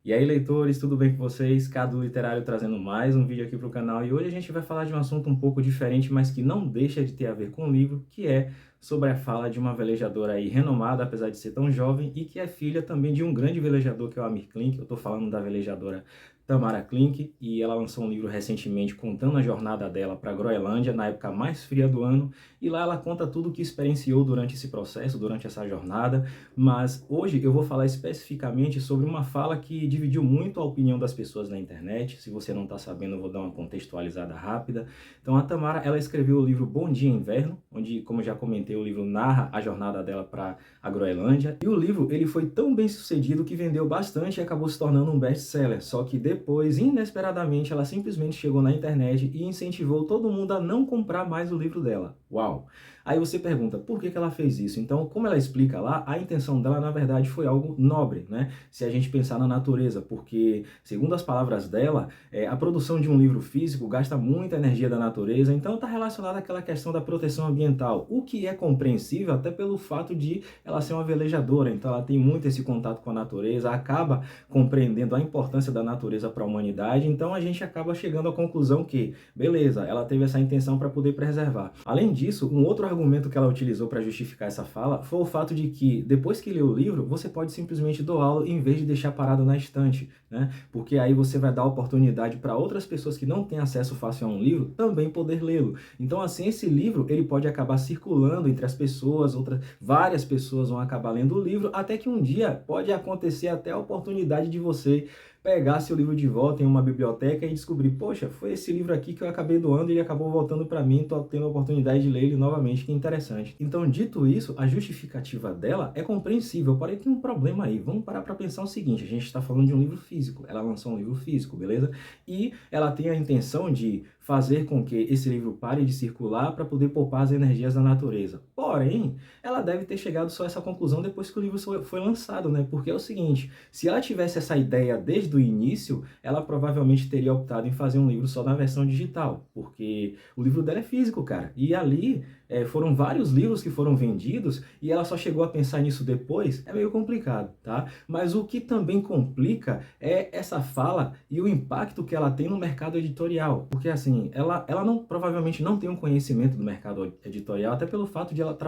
E aí, leitores, tudo bem com vocês? Cadu Literário trazendo mais um vídeo aqui para o canal. E hoje a gente vai falar de um assunto um pouco diferente, mas que não deixa de ter a ver com o livro, que é sobre a fala de uma velejadora aí renomada, apesar de ser tão jovem, e que é filha também de um grande velejador, que é o Amir Klink. Eu estou falando da velejadora Tamara Klink, e ela lançou um livro recentemente contando a jornada dela para a Groenlândia, na época mais fria do ano, e lá ela conta tudo o que experienciou durante esse processo, durante essa jornada. Mas hoje eu vou falar especificamente sobre uma fala que dividiu muito a opinião das pessoas na internet. Se você não está sabendo, eu vou dar uma contextualizada rápida. Então a Tamara, ela escreveu o livro Bom Dia Inverno, onde, como eu já comentei, o livro narra a jornada dela para a Groenlândia. E o livro, ele foi tão bem sucedido que vendeu bastante e acabou se tornando um best-seller. Só que depois, inesperadamente, ela simplesmente chegou na internet e incentivou todo mundo a não comprar mais o livro dela. Uau! Aí você pergunta, por que ela fez isso? Então, como ela explica lá, a intenção dela, na verdade, foi algo nobre, né? Se a gente pensar na natureza, porque, segundo as palavras dela, a produção de um livro físico gasta muita energia da natureza, então está relacionada àquela questão da proteção ambiental, o que é compreensível até pelo fato de ela ser uma velejadora, então ela tem muito esse contato com a natureza, acaba compreendendo a importância da natureza para a humanidade, então a gente acaba chegando à conclusão que, beleza, ela teve essa intenção para poder preservar. Além disso, um outro argumento que ela utilizou para justificar essa fala foi o fato de que, depois que lê o livro, você pode simplesmente doá-lo em vez de deixar parado na estante, né? Porque aí você vai dar oportunidade para outras pessoas que não têm acesso fácil a um livro também poder lê-lo. Então, assim, esse livro ele pode acabar circulando entre as pessoas, várias pessoas vão acabar lendo o livro, até que um dia pode acontecer até a oportunidade de você pegar seu livro de volta em uma biblioteca e descobrir, poxa, foi esse livro aqui que eu acabei doando e ele acabou voltando para mim, estou tendo a oportunidade de ler ele novamente, que interessante. Então, dito isso, a justificativa dela é compreensível, porém tem um problema aí. Vamos parar para pensar o seguinte, a gente está falando de um livro físico, ela lançou um livro físico, beleza? E ela tem a intenção de fazer com que esse livro pare de circular para poder poupar as energias da natureza. Porém, ela deve ter chegado só a essa conclusão depois que o livro foi lançado, né? Porque é o seguinte, se ela tivesse essa ideia desde o início, ela provavelmente teria optado em fazer um livro só na versão digital, porque o livro dela é físico, cara. E ali foram vários livros que foram vendidos e ela só chegou a pensar nisso depois, é meio complicado, tá? Mas o que também complica é essa fala e o impacto que ela tem no mercado editorial, porque assim, ela não, provavelmente não tem um conhecimento do mercado editorial, até pelo fato de ela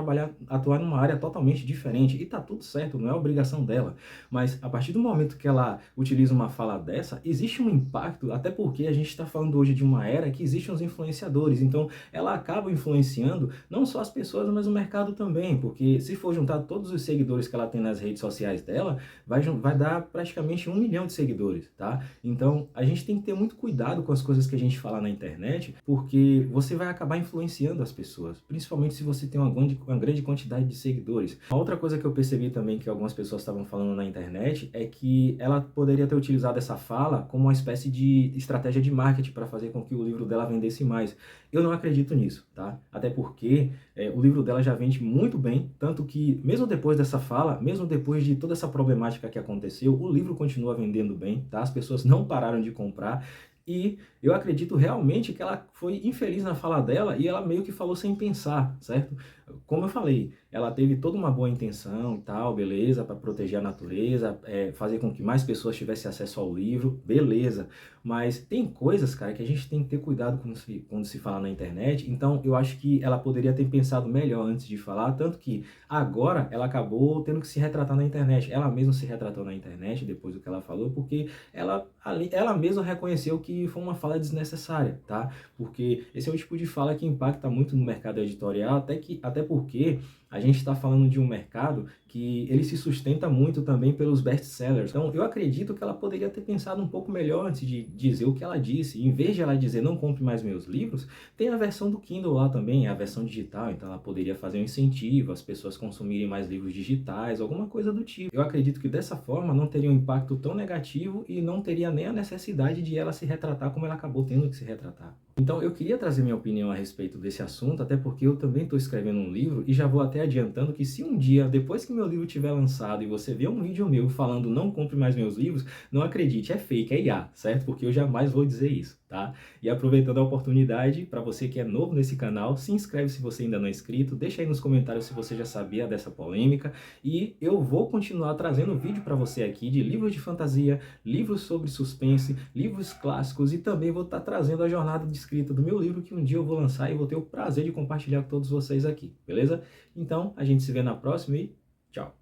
atuar numa área totalmente diferente, e tá tudo certo, não é obrigação dela, mas a partir do momento que ela utiliza uma fala dessa, existe um impacto, até porque a gente está falando hoje de uma era que existem os influenciadores, então ela acaba influenciando não só as pessoas, mas o mercado também, porque se for juntar todos os seguidores que ela tem nas redes sociais dela, vai dar praticamente 1 milhão de seguidores, tá? Então, a gente tem que ter muito cuidado com as coisas que a gente fala na internet, porque você vai acabar influenciando as pessoas, principalmente se você tem uma grande quantidade de seguidores. Uma outra coisa que eu percebi também que algumas pessoas estavam falando na internet é que ela poderia ter utilizado essa fala como uma espécie de estratégia de marketing para fazer com que o livro dela vendesse mais. Eu não acredito nisso, tá? Até porque o livro dela já vende muito bem, tanto que mesmo depois dessa fala, mesmo depois de toda essa problemática que aconteceu, o livro continua vendendo bem, tá? As pessoas não pararam de comprar. E eu acredito realmente que ela foi infeliz na fala dela e ela meio que falou sem pensar, certo? Como eu falei, ela teve toda uma boa intenção e tal, beleza, para proteger a natureza, fazer com que mais pessoas tivessem acesso ao livro, beleza. Mas tem coisas, cara, que a gente tem que ter cuidado quando se fala na internet, então eu acho que ela poderia ter pensado melhor antes de falar, tanto que agora ela acabou tendo que se retratar na internet. Ela mesma se retratou na internet depois do que ela falou, porque ela mesma reconheceu que foi uma fala desnecessária, tá? Porque esse é o tipo de fala que impacta muito no mercado editorial, até porque a gente está falando de um mercado que ele se sustenta muito também pelos best-sellers. Então, eu acredito que ela poderia ter pensado um pouco melhor antes de dizer o que ela disse. Em vez de ela dizer, não compre mais meus livros, tem a versão do Kindle lá também, a versão digital. Então, ela poderia fazer um incentivo, as pessoas consumirem mais livros digitais, alguma coisa do tipo. Eu acredito que dessa forma não teria um impacto tão negativo e não teria nem a necessidade de ela se retratar como ela acabou tendo que se retratar. Então, eu queria trazer minha opinião a respeito desse assunto, até porque eu também estou escrevendo um livro e já vou até adiantando que se um dia, depois que meu livro tiver lançado e você vê um vídeo meu falando não compre mais meus livros, não acredite, é fake, é IA, certo? Porque eu jamais vou dizer isso, tá? E aproveitando a oportunidade, para você que é novo nesse canal, se inscreve se você ainda não é inscrito, deixa aí nos comentários se você já sabia dessa polêmica, e eu vou continuar trazendo vídeo para você aqui de livros de fantasia, livros sobre suspense, livros clássicos, e também vou estar trazendo a jornada de escrita do meu livro que um dia eu vou lançar e vou ter o prazer de compartilhar com todos vocês aqui, beleza? Então, a gente se vê na próxima e tchau!